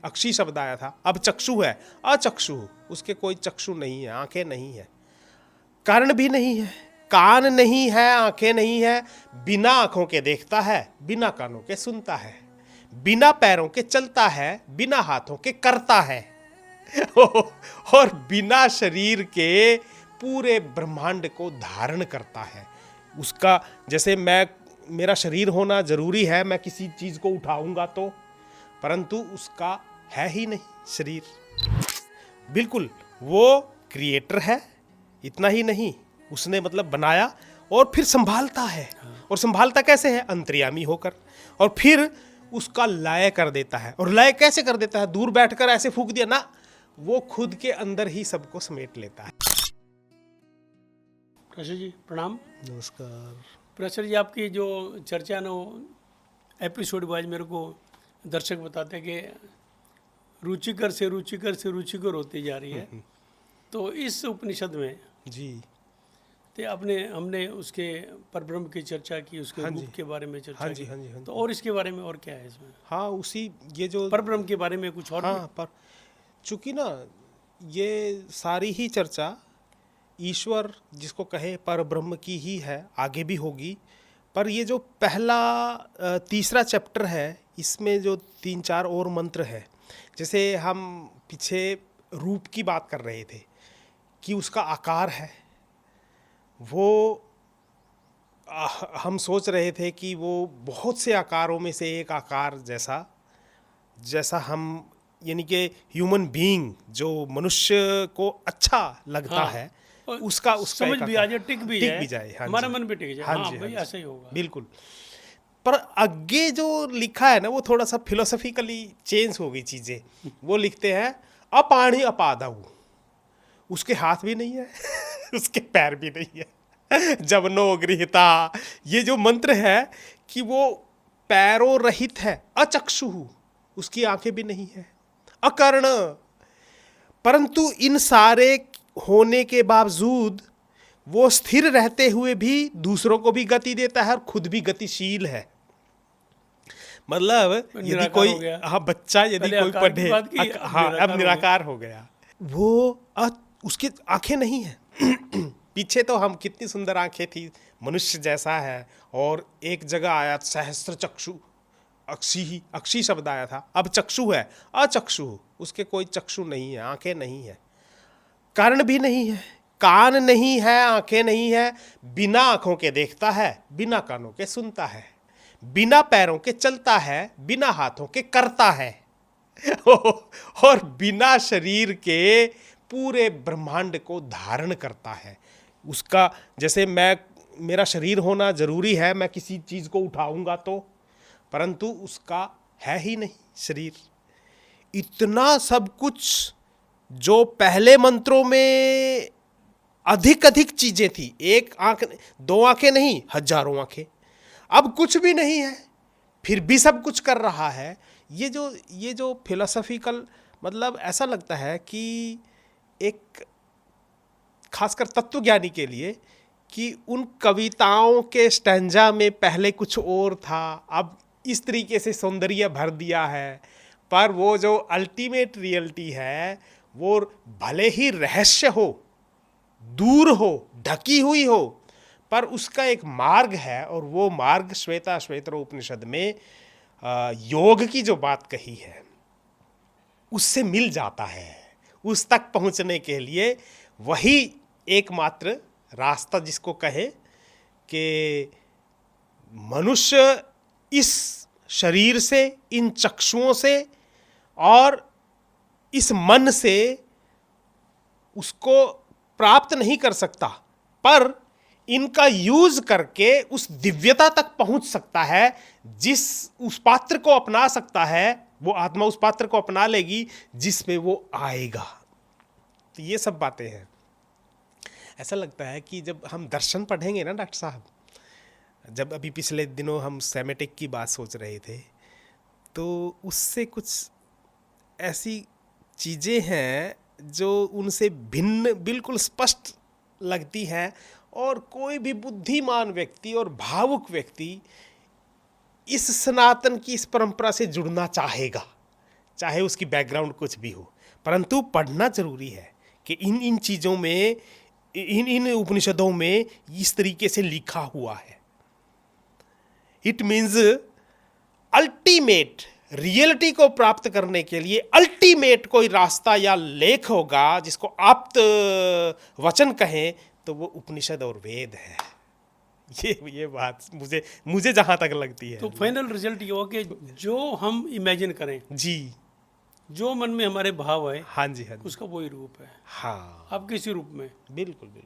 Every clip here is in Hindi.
अक्षी शब्द आया था, अब चक्षु है, अचक्षु, उसके कोई चक्षु नहीं है, आंखें नहीं है, कर्ण भी नहीं है, कान नहीं है, आंखें नहीं है, बिना आंखों के देखता है, बिना कानों के सुनता है, बिना पैरों के चलता है, बिना हाथों के करता है और बिना शरीर के पूरे ब्रह्मांड को धारण करता है। उसका जैसे मेरा शरीर होना जरूरी है, मैं किसी चीज को उठाऊंगा तो, परंतु उसका है ही नहीं शरीर। बिल्कुल वो क्रिएटर है, इतना ही नहीं, उसने मतलब बनाया और फिर संभालता है। और संभालता कैसे है? अंतर्यामी होकर, और फिर उसका लय कर देता है। और लय कैसे कर देता है? दूर बैठकर ऐसे फूंक दिया ना, वो खुद के अंदर ही सबको समेट लेता है। प्रसाद जी प्रणाम। नमस्कार। प्रसाद जी, आपकी जो चर्चा है ना, एपिसोड वाइज मेरे को दर्शक बताते हैं कि रुचिकर से रुचिकर से रुचिकर होती जा रही है। तो इस उपनिषद में जी तो हमने उसके परब्रह्म की चर्चा की, उसके रूप के बारे में चर्चा हाँ जी, की। हाँ जी, हाँ जी। तो और इसके बारे में और क्या है इसमें? हाँ, उसी ये जो परब्रह्म के बारे में कुछ और हाँ, पर चूंकि ना ये सारी ही चर्चा ईश्वर जिसको कहे पर ब्रह्म की ही है, आगे भी होगी। पर ये जो पहला तीसरा चैप्टर है, इसमें जो 3-4 और मंत्र है, जैसे हम पीछे रूप की बात कर रहे थे कि उसका आकार है, वो हम सोच रहे थे कि वो बहुत से आकारों में से एक आकार जैसा हम यानी कि ह्यूमन बीइंग जो मनुष्य को अच्छा लगता हाँ, है, उसका समझ एक भी आ जाए, टिक भी जाए, हाँ हमारा जी, मन भी टिक जाए। हाँ हाँ जी, भाई, हाँ जी, ऐसा ही होगा बिल्कुल। पर आगे जो लिखा है ना, वो थोड़ा सा फिलोसफिकली चेंज हो गई चीजें। वो लिखते हैं अपाणी अपादऊ, उसके हाथ भी नहीं है उसके पैर भी नहीं है जवनो गृहीता, ये जो मंत्र है कि वो पैरों रहित है, अचक्षु, उसकी आंखें भी नहीं है, अकर्ण, परंतु इन सारे होने के बावजूद वो स्थिर रहते हुए भी दूसरों को भी गति देता है और खुद भी गतिशील है। मतलब यदि कोई बच्चा यदि कोई पढ़े, हाँ अब निराकार हो गया वो, उसकी आंखें नहीं है पीछे तो हम कितनी सुंदर आंखें थी, मनुष्य जैसा है, और एक जगह आया सहस्त्र चक्षु, अक्षी शब्द आया था, अब चक्षु है, अचक्षु, उसके कोई चक्षु नहीं है, आंखें नहीं है, कर्ण भी नहीं है, कान नहीं है, आंखें नहीं है, बिना आंखों के देखता है, बिना कानों के सुनता है, बिना पैरों के चलता है, बिना हाथों के करता है और बिना शरीर के पूरे ब्रह्मांड को धारण करता है। उसका जैसे मेरा शरीर होना जरूरी है, मैं किसी चीज को उठाऊंगा तो, परंतु उसका है ही नहीं शरीर। इतना सब कुछ जो पहले मंत्रों में अधिक चीजें थी, एक आंख, 2 आंखें नहीं, हजारों आंखें, अब कुछ भी नहीं है, फिर भी सब कुछ कर रहा है। ये जो फिलोसफिकल, मतलब ऐसा लगता है कि एक खासकर तत्वज्ञानी के लिए कि उन कविताओं के स्टैंजा में पहले कुछ और था, अब इस तरीके से सौंदर्य भर दिया है, पर वो जो अल्टीमेट रियलिटी है वो भले ही रहस्य हो, दूर हो, ढकी हुई हो, पर उसका एक मार्ग है, और वो मार्ग श्वेताश्वेतर उपनिषद में योग की जो बात कही है उससे मिल जाता है। उस तक पहुंचने के लिए वही एकमात्र रास्ता, जिसको कहे कि मनुष्य इस शरीर से, इन चक्षुओं से और इस मन से उसको प्राप्त नहीं कर सकता, पर इनका यूज करके उस दिव्यता तक पहुंच सकता है, उस पात्र को अपना सकता है, वो आत्मा उस पात्र को अपना लेगी जिसमें वो आएगा। तो ये सब बातें हैं। ऐसा लगता है कि जब हम दर्शन पढ़ेंगे ना डॉक्टर साहब, जब अभी पिछले दिनों हम सेमेटिक की बात सोच रहे थे, तो उससे कुछ ऐसी चीज़ें हैं जो उनसे भिन्न बिल्कुल स्पष्ट लगती हैं, और कोई भी बुद्धिमान व्यक्ति और भावुक व्यक्ति इस सनातन की इस परंपरा से जुड़ना चाहेगा, चाहे उसकी बैकग्राउंड कुछ भी हो, परंतु पढ़ना जरूरी है कि इन चीज़ों में, इन उपनिषदों में इस तरीके से लिखा हुआ है। इट मीन्स अल्टीमेट रियलिटी को प्राप्त करने के लिए अल्टीमेट कोई रास्ता या लेख होगा जिसको आप्त वचन कहें, तो वो उपनिषद और वेद है। ये बात मुझे जहां तक लगती है। तो फाइनल रिजल्ट ये हो कि जो हम इमेजिन करें, जी, जो मन में हमारे भाव है, हाँ जी, हाँ जी, उसका वही रूप है। हाँ, आप किसी रूप में, बिल्कुल बिल्कुल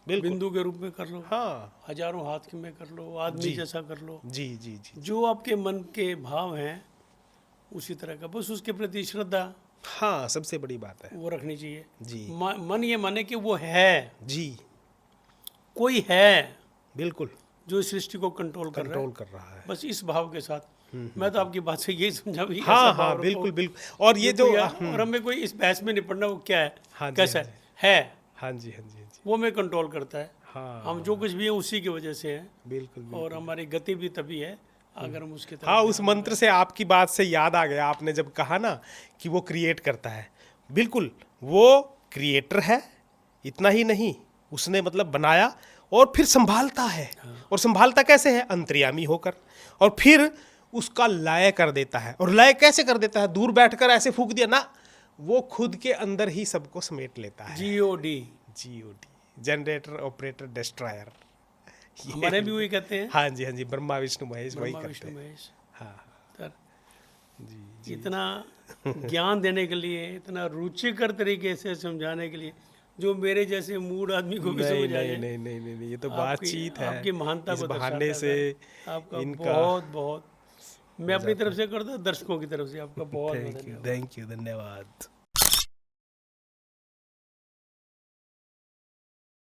बिल्कुल, बिंदु के रूप में कर लो, हाँ, हजारों हाथ में कर लो, आदमी जी। जैसा कर लो, जी जी जी, जो आपके मन के भाव हैं उसी तरह का, बस उसके प्रति श्रद्धा हाँ, सबसे बड़ी बात है। वो रखनी चाहिए। जी मन ये माने कि वो है, जी, कोई है बिल्कुल जो इस सृष्टि को कंट्रोल कर रहा है, कंट्रोल कर रहा है। बस इस भाव के साथ। मैं तो आपकी बात से यही समझा भी, ऐसा हाँ भाव हाँ, रखो। बिल्कुल बिल्कुल। और ये जो और हमें कोई इस बहस में नहीं पड़ना वो क्या है, हाँ जी, कैसा हाँ है, हाँ जी, हाँ जी, हाँ जी, वो हमें कंट्रोल करता है। हाँ, हम जो कुछ भी है उसी की वजह से है, बिल्कुल बिल्कुल। और हमारी गति भी तभी है अगर हम उसके तरफ हाँ, उस मंत्र से आपकी बात से याद आ गया, आपने जब कहा ना कि वो क्रिएट करता है, बिल्कुल वो क्रिएटर है। इतना ही नहीं, उसने मतलब बनाया और फिर संभालता है। और संभालता कैसे है? अंतर्यामी होकर। और फिर उसका लय कर देता है। और लय कैसे कर देता है? दूर बैठकर ऐसे फूंक दिया ना, वो खुद के अंदर ही सबको समेट लेता है। GOD, जनरेटर ऑपरेटर डिस्ट्रॉयर, हमारे भी वही कहते हैं। हाँ जी, हाँ जी, ब्रह्मा विष्णु महेश वही ब्रह्मा करते विष्णु हैं। महेश। हाँ तर जी, इतना ज्ञान देने के लिए, इतना रुचिकर तरीके से समझाने के लिए, जो मेरे जैसे मूड आदमी को भी नहीं समझ नहीं आए। नहीं नहीं नहीं नहीं, ये तो आपकी- बातचीत है। आपकी महानता इस को बहाने दर्शाता से है। आपका इनका बहुत बहुत, मैं अपनी तरफ से करता हूँ, दर्शकों की तरफ से आपका बहुत बहुत थैंक यू, धन्यवाद। थैंक यू, धन्यवाद।